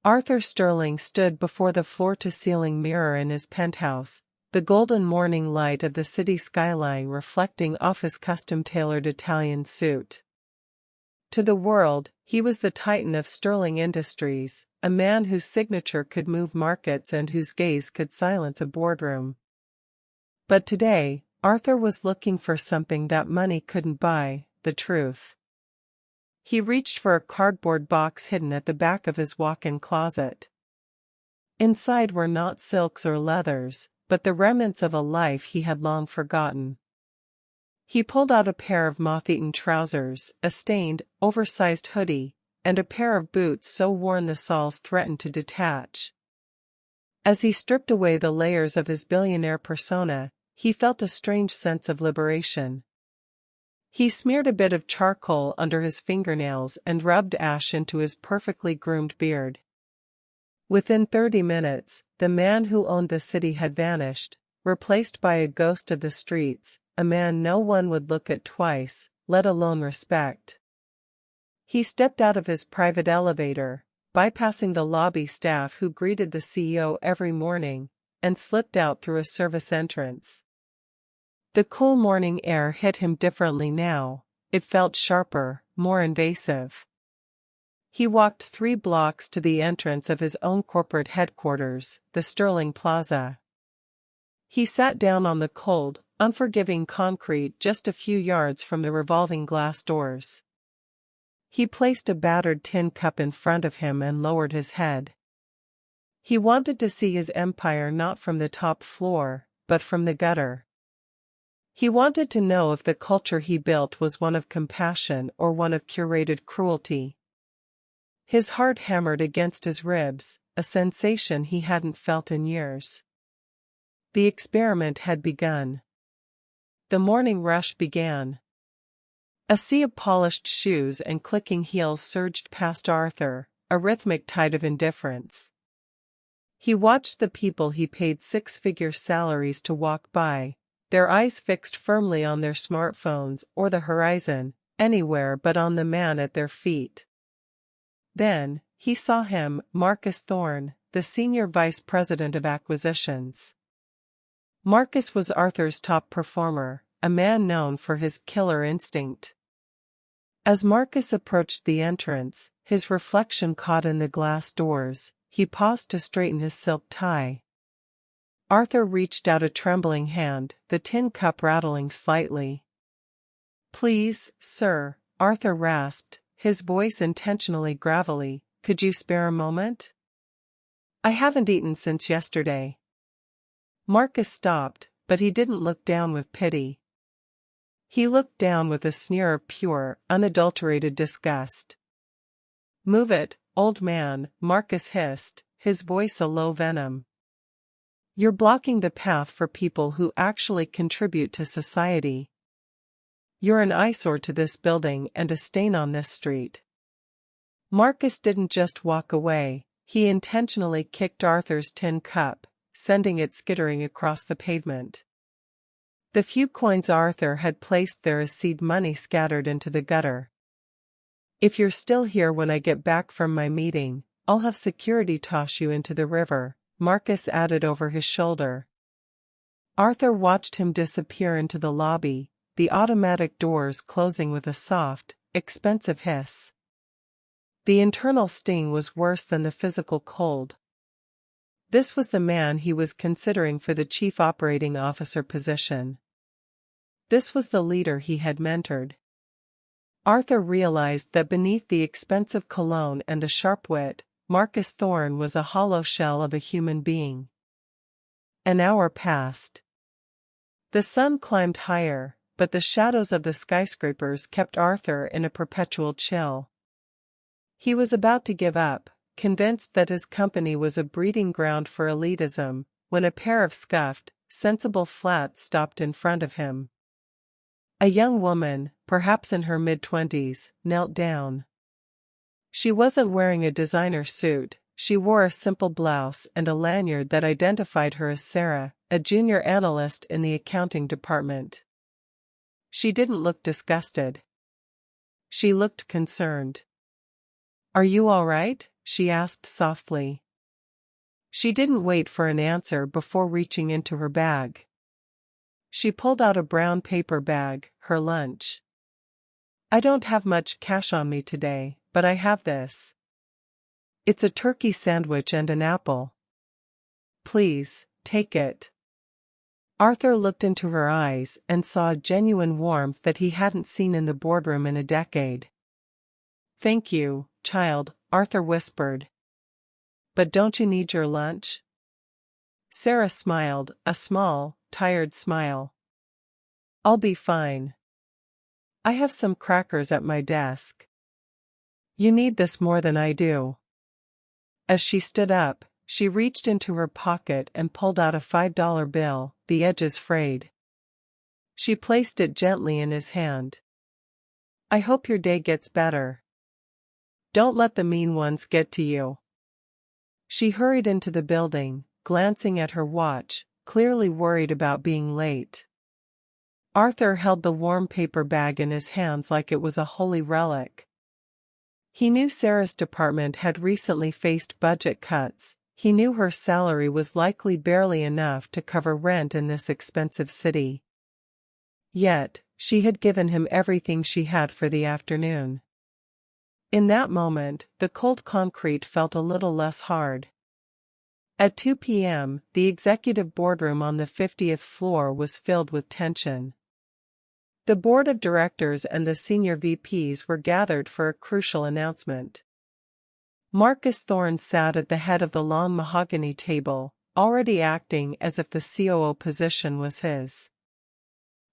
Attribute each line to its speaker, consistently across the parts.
Speaker 1: Arthur Sterling stood before the floor-to-ceiling mirror in his penthouse, the golden morning light of the city skyline reflecting off his custom-tailored Italian suit. To the world, he was the titan of Sterling Industries, a man whose signature could move markets and whose gaze could silence a boardroom. But today, Arthur was looking for something that money couldn't buy: the truth. He reached for a cardboard box hidden at the back of his walk-in closet. Inside were not silks or leathers, but the remnants of a life he had long forgotten. He pulled out a pair of moth-eaten trousers, a stained, oversized hoodie, and a pair of boots so worn the soles threatened to detach. As he stripped away the layers of his billionaire persona, he felt a strange sense of liberation. He smeared a bit of charcoal under his fingernails and rubbed ash into his perfectly groomed beard. Within 30 minutes, the man who owned the city had vanished, replaced by a ghost of the streets, a man no one would look at twice, let alone respect. He stepped out of his private elevator, bypassing the lobby staff who greeted the CEO every morning, and slipped out through a service entrance. The cool morning air hit him differently now. It felt sharper, more invasive. He walked 3 blocks to the entrance of his own corporate headquarters, the Sterling Plaza. He sat down on the cold, unforgiving concrete just a few yards from the revolving glass doors. He placed a battered tin cup in front of him and lowered his head. He wanted to see his empire not from the top floor, but from the gutter. He wanted to know if the culture he built was one of compassion or one of curated cruelty. His heart hammered against his ribs, a sensation he hadn't felt in years. The experiment had begun. The morning rush began. A sea of polished shoes and clicking heels surged past Arthur, a rhythmic tide of indifference. He watched the people he paid 6-figure salaries to walk by, their eyes fixed firmly on their smartphones or the horizon, anywhere but on the man at their feet. Then, he saw him, Marcus Thorne, the senior vice president of acquisitions. Marcus was Arthur's top performer, a man known for his killer instinct. As Marcus approached the entrance, his reflection caught in the glass doors. He paused to straighten his silk tie. Arthur reached out a trembling hand, the tin cup rattling slightly. "Please, sir," Arthur rasped, his voice intentionally gravelly, "could you spare a moment? I haven't eaten since yesterday." Marcus stopped, but he didn't look down with pity. He looked down with a sneer of pure, unadulterated disgust. "Move it, old man," Marcus hissed, his voice a low venom. "You're blocking the path for people who actually contribute to society. You're an eyesore to this building and a stain on this street." Marcus didn't just walk away, he intentionally kicked Arthur's tin cup, sending it skittering across the pavement. The few coins Arthur had placed there as seed money scattered into the gutter. "If you're still here when I get back from my meeting, I'll have security toss you into the river," Marcus added over his shoulder. Arthur watched him disappear into the lobby, the automatic doors closing with a soft, expensive hiss. The internal sting was worse than the physical cold. This was the man he was considering for the chief operating officer position. This was the leader he had mentored. Arthur realized that beneath the expensive cologne and the sharp wit, Marcus Thorne was a hollow shell of a human being. An hour passed. The sun climbed higher, but the shadows of the skyscrapers kept Arthur in a perpetual chill. He was about to give up, convinced that his company was a breeding ground for elitism, when a pair of scuffed, sensible flats stopped in front of him. A young woman, perhaps in her mid-20s, knelt down. She wasn't wearing a designer suit, she wore a simple blouse and a lanyard that identified her as Sarah, a junior analyst in the accounting department. She didn't look disgusted. She looked concerned. "Are you all right?" she asked softly. She didn't wait for an answer before reaching into her bag. She pulled out a brown paper bag, her lunch. I don't have much cash on me today, but I have this. It's a turkey sandwich and an apple. Please, take it. Arthur looked into her eyes and saw a genuine warmth that he hadn't seen in the boardroom in a decade. Thank you, child, Arthur whispered. But don't you need your lunch? Sarah smiled, a small, tired smile. I'll be fine. I have some crackers at my desk. You need this more than I do. As she stood up, she reached into her pocket and pulled out a $5 bill, the edges frayed. She placed it gently in his hand. I hope your day gets better. Don't let the mean ones get to you. She hurried into the building, glancing at her watch, clearly worried about being late. Arthur held the warm paper bag in his hands like it was a holy relic. He knew Sarah's department had recently faced budget cuts. He knew her salary was likely barely enough to cover rent in this expensive city. Yet, she had given him everything she had for the afternoon. In that moment, the cold concrete felt a little less hard. At 2 p.m., the executive boardroom on the 50th floor was filled with tension. The board of directors and the senior VPs were gathered for a crucial announcement. Marcus Thorne sat at the head of the long mahogany table, already acting as if the COO position was his.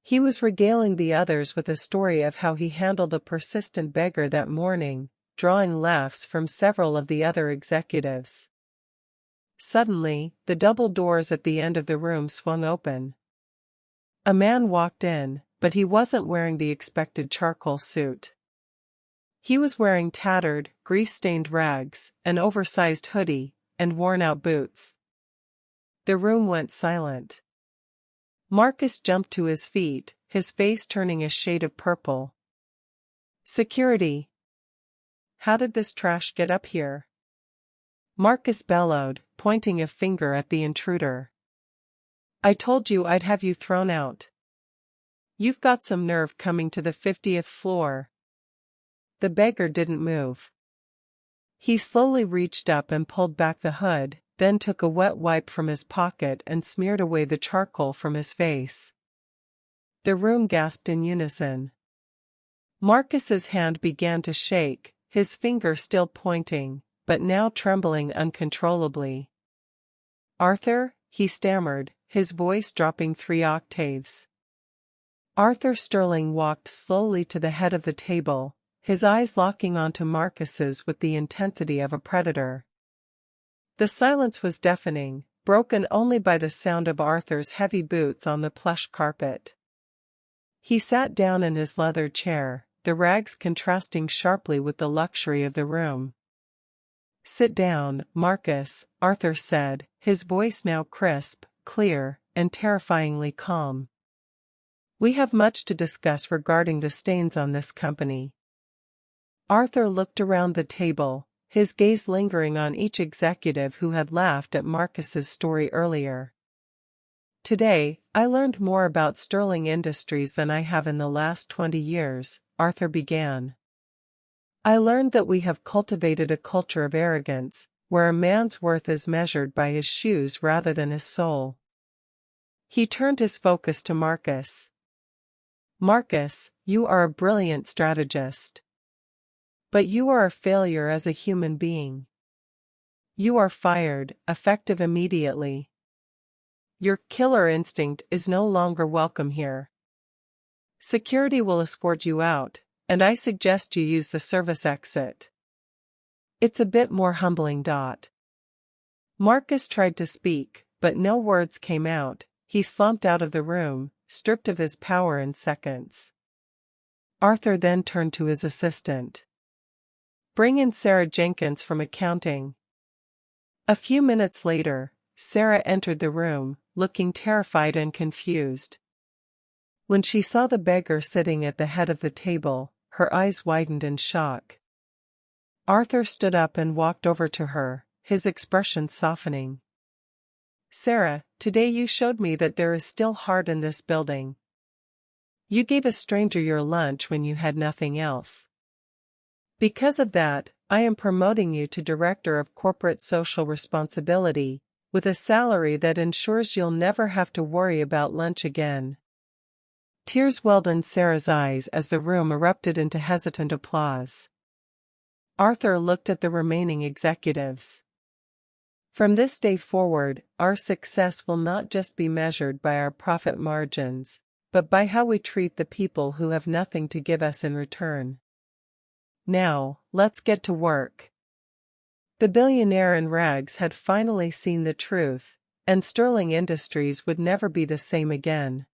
Speaker 1: He was regaling the others with a story of how he handled a persistent beggar that morning, drawing laughs from several of the other executives. Suddenly, the double doors at the end of the room swung open. A man walked in, but he wasn't wearing the expected charcoal suit. He was wearing tattered, grease-stained rags, an oversized hoodie, and worn-out boots. The room went silent. Marcus jumped to his feet, his face turning a shade of purple. Security! How did this trash get up here? Marcus bellowed, pointing a finger at the intruder. I told you I'd have you thrown out. You've got some nerve coming to the 50th floor. The beggar didn't move. He slowly reached up and pulled back the hood, then took a wet wipe from his pocket and smeared away the charcoal from his face. The room gasped in unison. Marcus's hand began to shake, his finger still pointing, but now trembling uncontrollably. Arthur, he stammered, his voice dropping 3 octaves. Arthur Sterling walked slowly to the head of the table, his eyes locking onto Marcus's with the intensity of a predator. The silence was deafening, broken only by the sound of Arthur's heavy boots on the plush carpet. He sat down in his leather chair, the rags contrasting sharply with the luxury of the room. Sit down, Marcus, Arthur said, his voice now crisp, clear, and terrifyingly calm. We have much to discuss regarding the stains on this company. Arthur looked around the table, his gaze lingering on each executive who had laughed at Marcus's story earlier. Today, I learned more about Sterling Industries than I have in the last 20 years, Arthur began. I learned that we have cultivated a culture of arrogance, where a man's worth is measured by his shoes rather than his soul. He turned his focus to Marcus. Marcus, you are a brilliant strategist. But you are a failure as a human being. You are fired, effective immediately. Your killer instinct is no longer welcome here. Security will escort you out, and I suggest you use the service exit. It's a bit more humbling. Marcus tried to speak, but no words came out. He slumped out of the room, stripped of his power in seconds. Arthur then turned to his assistant. Bring in Sarah Jenkins from accounting. A few minutes later, Sarah entered the room, looking terrified and confused. When she saw the beggar sitting at the head of the table, her eyes widened in shock. Arthur stood up and walked over to her, his expression softening. Sarah, today you showed me that there is still heart in this building. You gave a stranger your lunch when you had nothing else. Because of that, I am promoting you to Director of Corporate Social Responsibility, with a salary that ensures you'll never have to worry about lunch again. Tears welled in Sarah's eyes as the room erupted into hesitant applause. Arthur looked at the remaining executives. From this day forward, our success will not just be measured by our profit margins, but by how we treat the people who have nothing to give us in return. Now, let's get to work. The billionaire in rags had finally seen the truth, and Sterling Industries would never be the same again.